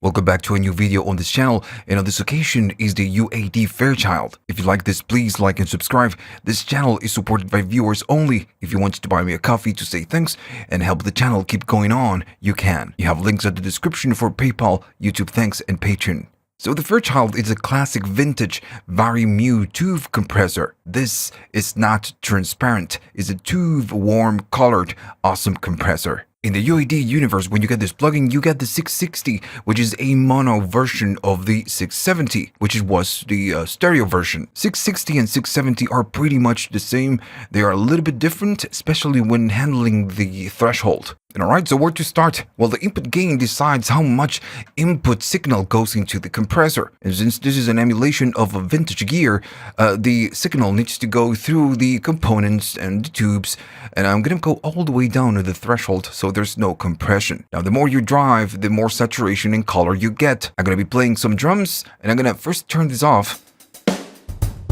Welcome back to a new video on this channel, and on this occasion is the UAD Fairchild. If you like this, please like and subscribe. This channel is supported by viewers only. If you want to buy me a coffee to say thanks and help the channel keep going on, you can. You have links at the description for PayPal, YouTube thanks, and Patreon. So the Fairchild is a classic vintage Vari-Mu tube compressor. This is not transparent. It's a tube warm colored awesome compressor. In the UAD universe, when you get this plugin, you get the 660, which is a mono version of the 670, which was the stereo version. 660 and 670 are pretty much the same. They are a little bit different, especially when handling the threshold. And alright, so where to start? Well, the input gain decides how much input signal goes into the compressor. And since this is an emulation of a vintage gear, the signal needs to go through the components and the tubes. And I'm going to go all the way down to the threshold so there's no compression. Now, the more you drive, the more saturation and color you get. I'm going to be playing some drums, and I'm going to first turn this off.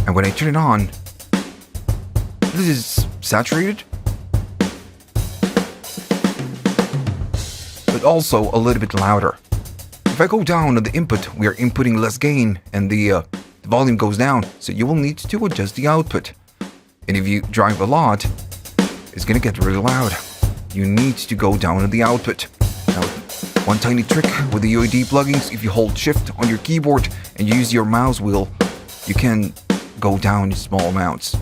And when I turn it on, this is saturated, but also a little bit louder. If I go down on the input, we are inputting less gain, and the volume goes down, so you will need to adjust the output. And if you drive a lot, it's going to get really loud. You need to go down on the output. Now, one tiny trick with the UAD plugins, if you hold shift on your keyboard and use your mouse wheel, you can go down in small amounts.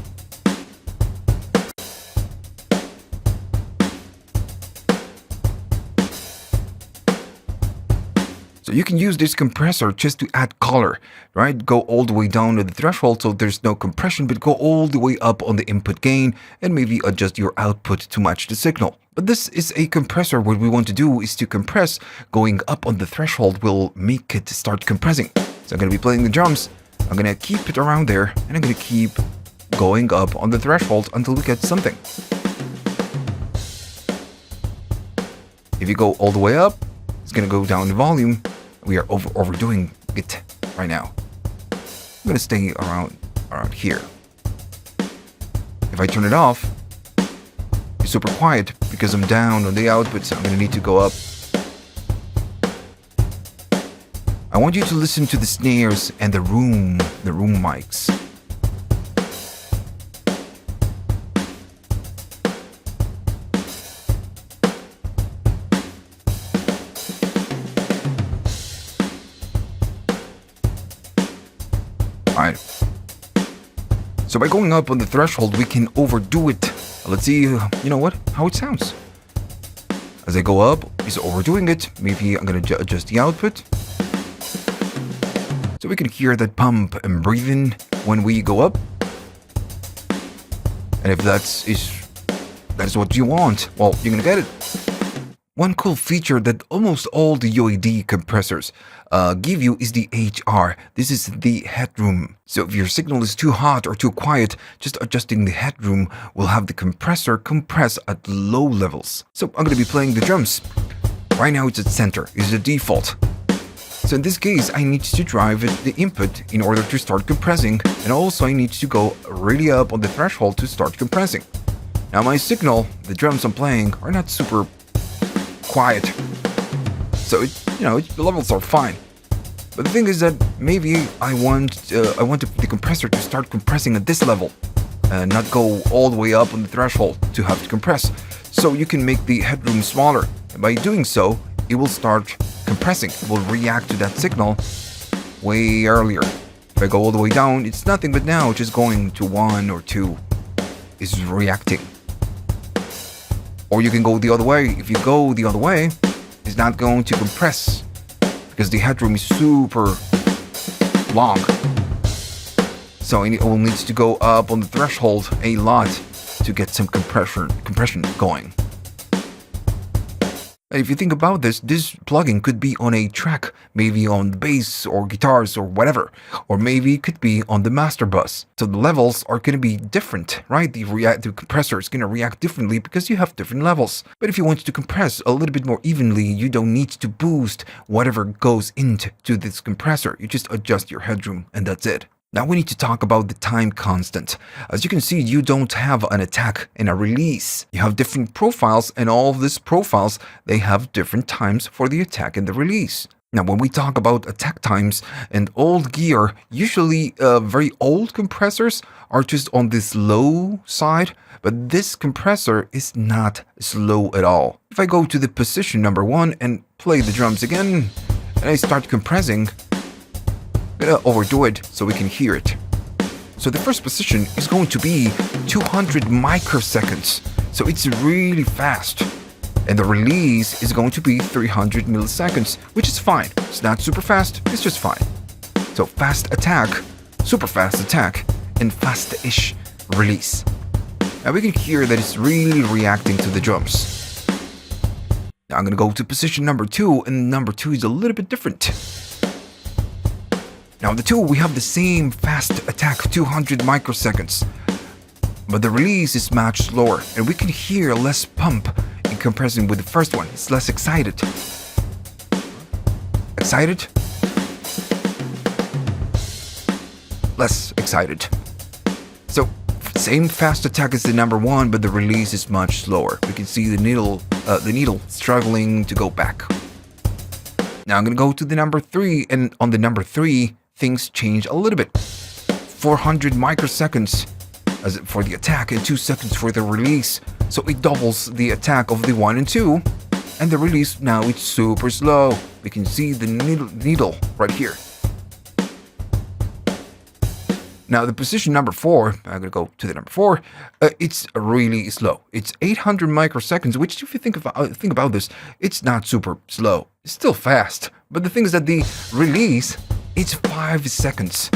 So you can use this compressor just to add color, right? Go all the way down to the threshold so there's no compression, but go all the way up on the input gain and maybe adjust your output to match the signal. But this is a compressor. What we want to do is to compress. Going up on the threshold will make it start compressing. So I'm going to be playing the drums. I'm going to keep it around there, and I'm going to keep going up on the threshold until we get something. If you go all the way up, it's going to go down the volume. We are overdoing it right now. I'm going to stay around here. If I turn it off, it's super quiet because I'm down on the output, so I'm going to need to go up. I want you to listen to the snares and the room mics. Alright. So by going up on the threshold, we can overdo it. Let's see, how it sounds. As I go up, it's overdoing it. Maybe I'm going to adjust the output. So we can hear that pump and breathing when we go up. And if that is what you want, well, you're going to get it. One cool feature that almost all the UAD compressors give you is the HR. This is the headroom. So if your signal is too hot or too quiet, just adjusting the headroom will have the compressor compress at low levels. So I'm going to be playing the drums. Right now it's at center. It's the default. So in this case, I need to drive the input in order to start compressing, and also I need to go really up on the threshold to start compressing. Now my signal, the drums I'm playing, are not super quiet, so the levels are fine. But the thing is that maybe I want the compressor to start compressing at this level, and not go all the way up on the threshold to have to compress. So you can make the headroom smaller, and by doing so, it will start compressing. It will react to that signal way earlier. If I go all the way down, it's nothing, but now just going to 1 or 2 is reacting. Or you can go the other way. If you go the other way, it's not going to compress because the headroom is super long. So it all needs to go up on the threshold a lot to get some compression going. If you think about this plugin could be on a track, maybe on the bass or guitars or whatever, or maybe it could be on the master bus. So the levels are going to be different, right? The compressor is going to react differently because you have different levels. But if you want to compress a little bit more evenly, you don't need to boost whatever goes into this compressor. You just adjust your headroom and that's it. Now we need to talk about the time constant. As you can see, you don't have an attack and a release. You have different profiles, and all of these profiles, they have different times for the attack and the release. Now, when we talk about attack times and old gear, usually very old compressors are just on this low side, but this compressor is not slow at all. If I go to the position number 1 and play the drums again, and I start compressing, I'm gonna overdo it so we can hear it. So the first position is going to be 200 microseconds, so it's really fast. And the release is going to be 300 milliseconds, which is fine. It's not super fast, it's just fine. So fast attack, super fast attack, and fast-ish release. Now we can hear that it's really reacting to the drums. Now I'm gonna go to position number 2, and number 2 is a little bit different. Now in the 2 we have the same fast attack, 200 microseconds. But the release is much slower, and we can hear less pump in comparison with the first one. It's less excited. Excited? Less excited. So, same fast attack as the number 1, but the release is much slower. We can see the needle struggling to go back. Now I'm gonna go to the number 3, and on the number 3, things change a little bit. 400 microseconds as for the attack and 2 seconds for the release. So it doubles the attack of the 1 and 2, and the release now it's super slow. We can see the needle right here. Now the position number 4, I'm gonna go to the number 4. It's really slow. It's 800 microseconds, which if you think about this, it's not super slow. It's still fast, but the thing is that the release it's 5 seconds.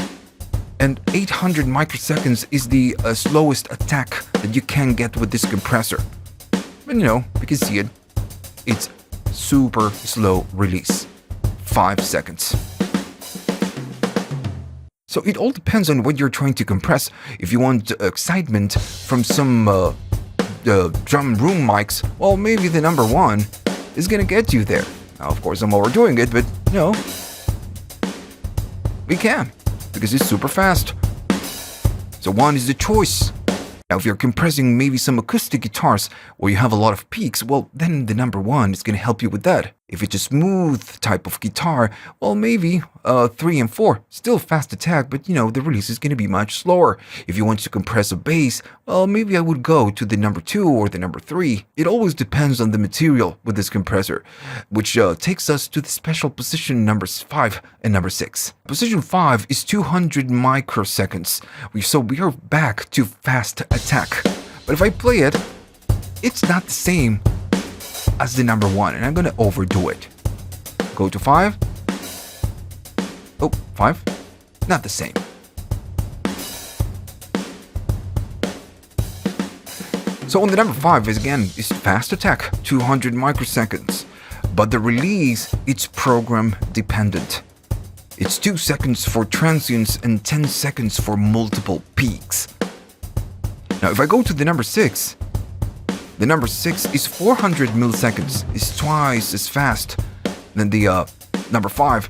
And 800 microseconds is the slowest attack that you can get with this compressor. But you know, we can see it. It's super slow release. 5 seconds. So it all depends on what you're trying to compress. If you want excitement from some drum room mics, well, maybe the number 1 is gonna get you there. Now, of course, I'm overdoing it, but no, we can, because it's super fast. So 1 is the choice. Now, if you're compressing maybe some acoustic guitars where you have a lot of peaks, well, then the number 1 is going to help you with that. If it's a smooth type of guitar, well, maybe 3 and 4, still fast attack, but you know, the release is going to be much slower. If you want to compress a bass, well, maybe I would go to the number 2 or the number 3. It always depends on the material with this compressor, which takes us to the special position numbers 5 and number 6. Position 5 is 200 microseconds. So we are back to fast attack. But if I play it, it's not the same as the number 1, and I'm gonna overdo it. Go to 5. Oh, 5. Not the same. So on the number 5 is fast attack, 200 microseconds. But the release, it's program dependent. It's 2 seconds for transients and 10 seconds for multiple peaks. Now if I go to the number 6, the number 6 is 400 milliseconds. It's twice as fast than the number 5.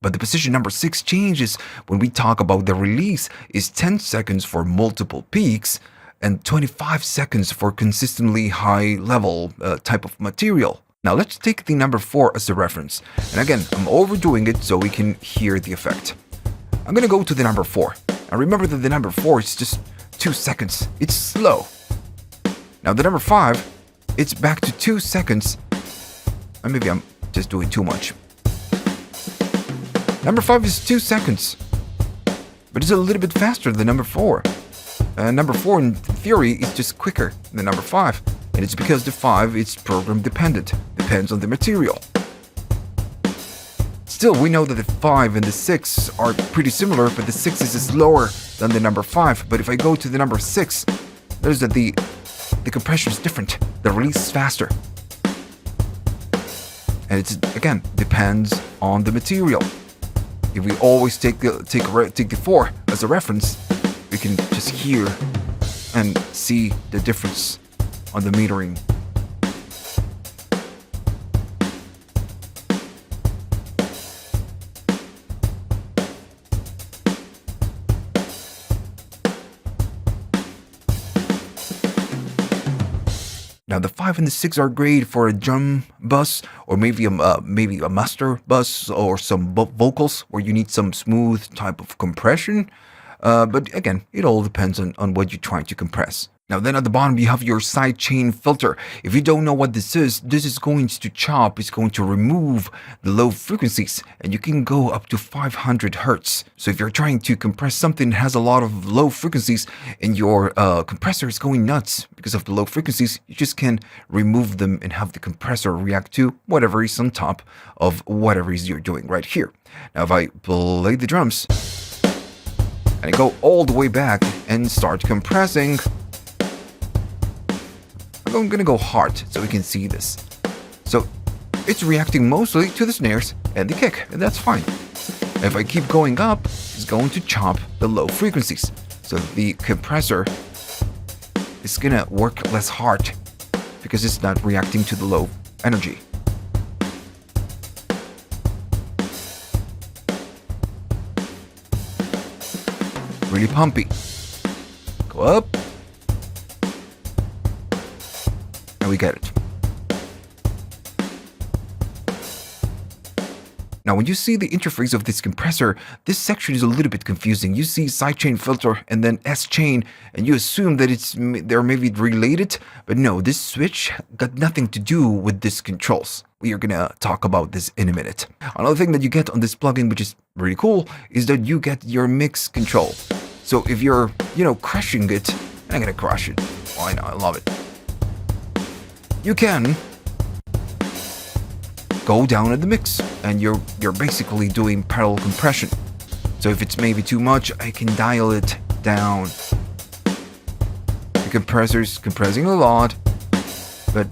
But the position number 6 changes when we talk about the release is 10 seconds for multiple peaks and 25 seconds for consistently high level type of material. Now let's take the number 4 as a reference. And again, I'm overdoing it so we can hear the effect. I'm gonna go to the number 4. And remember that the number 4 is just 2 seconds. It's slow. Now the number 5, it's back to 2 seconds. Or maybe I'm just doing too much. Number 5 is 2 seconds. But it's a little bit faster than number 4. Number 4 in theory is just quicker than number 5. And it's because the 5 is program dependent. Depends on the material. Still, we know that the 5 and the 6 are pretty similar, but the 6 is slower than the number 5. But if I go to the number 6, there's that the compression is different. The release is faster. And it's, again, depends on the material. If we always take the 4 as a reference, we can just hear and see the difference on the metering. Now the 5 and the 6 are great for a drum bus, or maybe a master bus, or some vocals where you need some smooth type of compression. But again, it all depends on what you're trying to compress. Now then at the bottom you have your sidechain filter. If you don't know what this is going to chop, it's going to remove the low frequencies, and you can go up to 500 hertz. So if you're trying to compress something that has a lot of low frequencies and your compressor is going nuts because of the low frequencies, you just can remove them and have the compressor react to whatever is on top of whatever is you're doing right here. Now if I play the drums and I go all the way back and start compressing, I'm going to go hard so we can see this. So it's reacting mostly to the snares and the kick, and that's fine. If I keep going up, it's going to chop the low frequencies. So the compressor is going to work less hard because it's not reacting to the low energy. Really pumpy. Go up. And we get it. Now when you see the interface of this compressor, this section is a little bit confusing. You see sidechain filter and then S-chain, and you assume that they're maybe related, but no, this switch got nothing to do with this controls. We are gonna talk about this in a minute. Another thing that you get on this plugin, which is really cool, is that you get your mix control. So if you're, crushing it, I'm gonna crush it. Why not? I love it. You can go down at the mix, and you're basically doing parallel compression. So if it's maybe too much, I can dial it down. The compressor's compressing a lot, but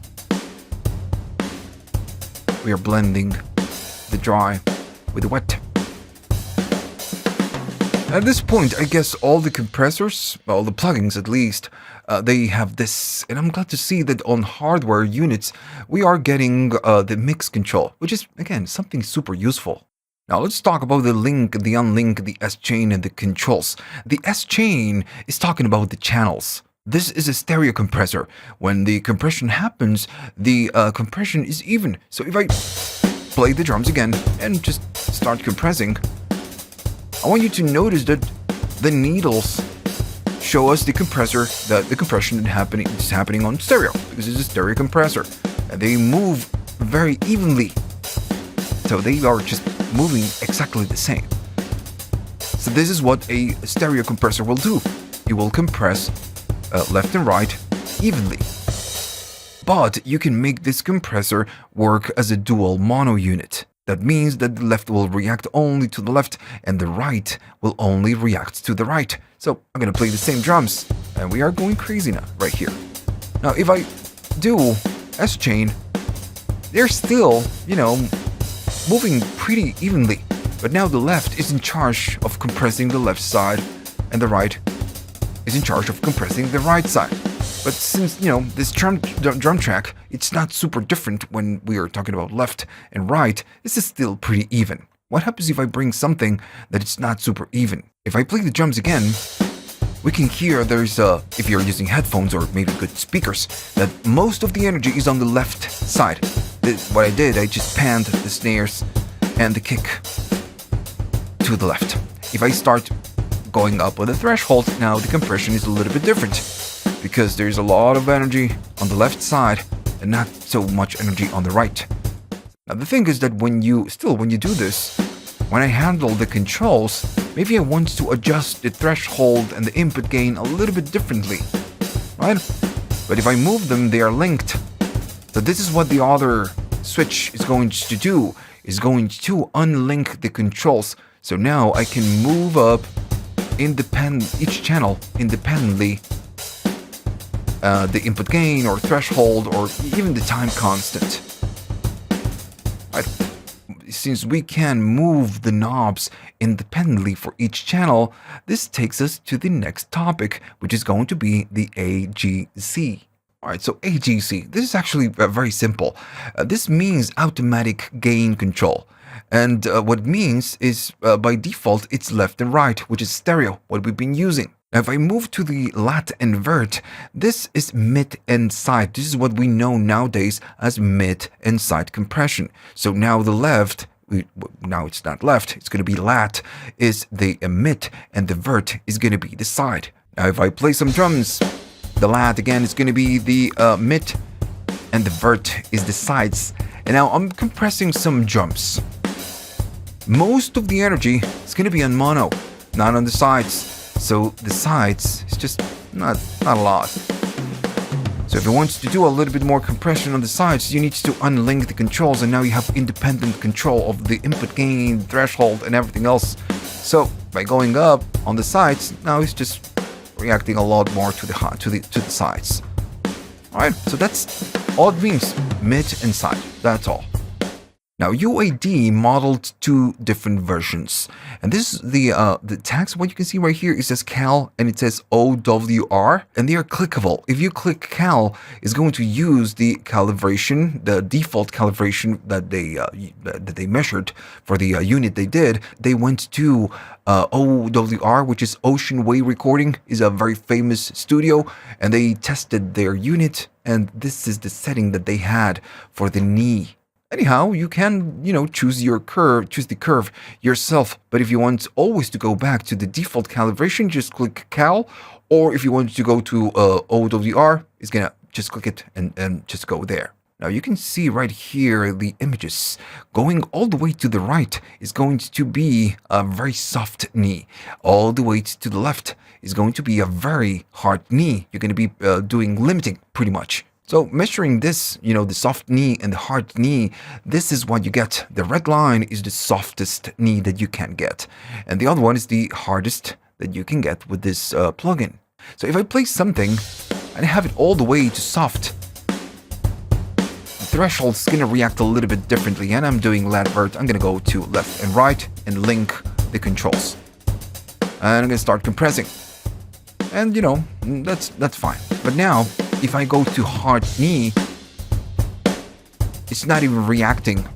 we are blending the dry with the wet. At this point, I guess all the compressors, all the plugins at least, they have this, and I'm glad to see that on hardware units, we are getting the mix control, which is, again, something super useful. Now let's talk about the link, the unlink, the S-chain, and the controls. The S-chain is talking about the channels. This is a stereo compressor. When the compression happens, the compression is even. So if I play the drums again and just start compressing, I want you to notice that the needles show us the compressor, that the compression is happening on stereo, because it's a stereo compressor. And they move very evenly. So they are just moving exactly the same. So this is what a stereo compressor will do. It will compress left and right evenly. But you can make this compressor work as a dual mono unit. That means that the left will react only to the left and the right will only react to the right. So I'm going to play the same drums, and we are going crazy now, right here. Now if I do S-chain, they're still, moving pretty evenly. But now the left is in charge of compressing the left side, and the right is in charge of compressing the right side. But since, this drum track, it's not super different when we are talking about left and right, this is still pretty even. What happens if I bring something that it's not super even? If I play the drums again, we can hear there's if you're using headphones or maybe good speakers, that most of the energy is on the left side. What I did, I just panned the snares and the kick to the left. If I start going up with the threshold, now the compression is a little bit different, because there's a lot of energy on the left side and not so much energy on the right. Now the thing is that when you do this, when I handle the controls, maybe I want to adjust the threshold and the input gain a little bit differently, right? But if I move them, they are linked. So this is what the other switch is going to do, is going to unlink the controls. So now I can move up each channel independently, the input gain or threshold or even the time constant. Right? Since we can move the knobs independently for each channel, this takes us to the next topic, which is going to be the AGC. Alright, so AGC, this is actually very simple. This means automatic gain control. And what it means is, by default, it's left and right, which is stereo, what we've been using. Now, if I move to the lat and vert, this is mid and side. This is what we know nowadays as mid and side compression. So now the left, now it's not left, it's going to be lat, is the mid, and the vert is going to be the side. Now, if I play some drums, the lat again is going to be the mid, and the vert is the sides. And now I'm compressing some drums. Most of the energy is going to be on mono, not on the sides. So the sides is just not a lot. So if you want to do a little bit more compression on the sides, you need to unlink the controls, and now you have independent control of the input gain, threshold, and everything else. So by going up on the sides, now it's just reacting a lot more to the sides. All right, so that's all it means, mid and side. That's all. Now, UAD modeled two different versions, and this is the tags. What you can see right here, it says cal and it says OWR, and they are clickable. If you click cal, it's going to use the calibration, the default calibration that they measured for the unit they did. They went to OWR, which is Ocean Wave Recording, is a very famous studio, and they tested their unit, and this is the setting that they had for the knee. Anyhow, you can, choose the curve yourself. But if you want always to go back to the default calibration, just click cal. Or if you want to go to OWR, it's gonna just click it and just go there. Now you can see right here the images. Going all the way to the right is going to be a very soft knee. All the way to the left is going to be a very hard knee. You're going to be doing limiting pretty much. So measuring this, the soft knee and the hard knee, this is what you get. The red line is the softest knee that you can get. And the other one is the hardest that you can get with this plugin. So if I play something and I have it all the way to soft, the threshold is going to react a little bit differently. And I'm doing lat vert. I'm going to go to left and right and link the controls. And I'm going to start compressing. And, that's fine. But now, if I go to hard knee, it's not even reacting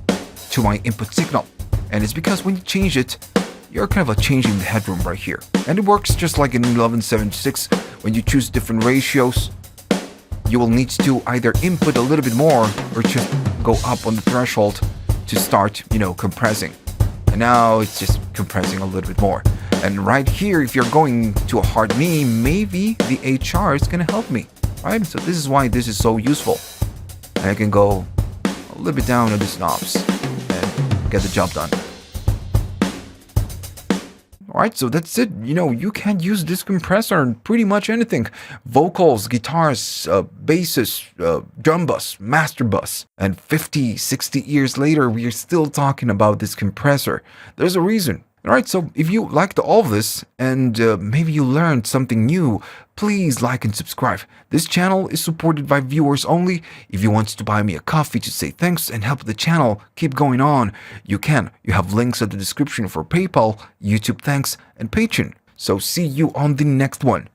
to my input signal. And it's because when you change it, you're kind of changing the headroom right here. And it works just like in 1176. When you choose different ratios, you will need to either input a little bit more or just go up on the threshold to start, compressing. And now it's just compressing a little bit more. And right here, if you're going to a hard knee, maybe the HR is going to help me. Right? So this is why this is so useful. And I can go a little bit down on these knobs and get the job done. Alright, so that's it. You can use this compressor on pretty much anything. Vocals, guitars, basses, drum bus, master bus. And 50, 60 years later, we are still talking about this compressor. There's a reason. Alright, so if you liked all of this and maybe you learned something new, please like and subscribe. This channel is supported by viewers only. If you want to buy me a coffee to say thanks and help the channel keep going on, you can. You have links at the description for PayPal, YouTube thanks, and Patreon. So see you on the next one.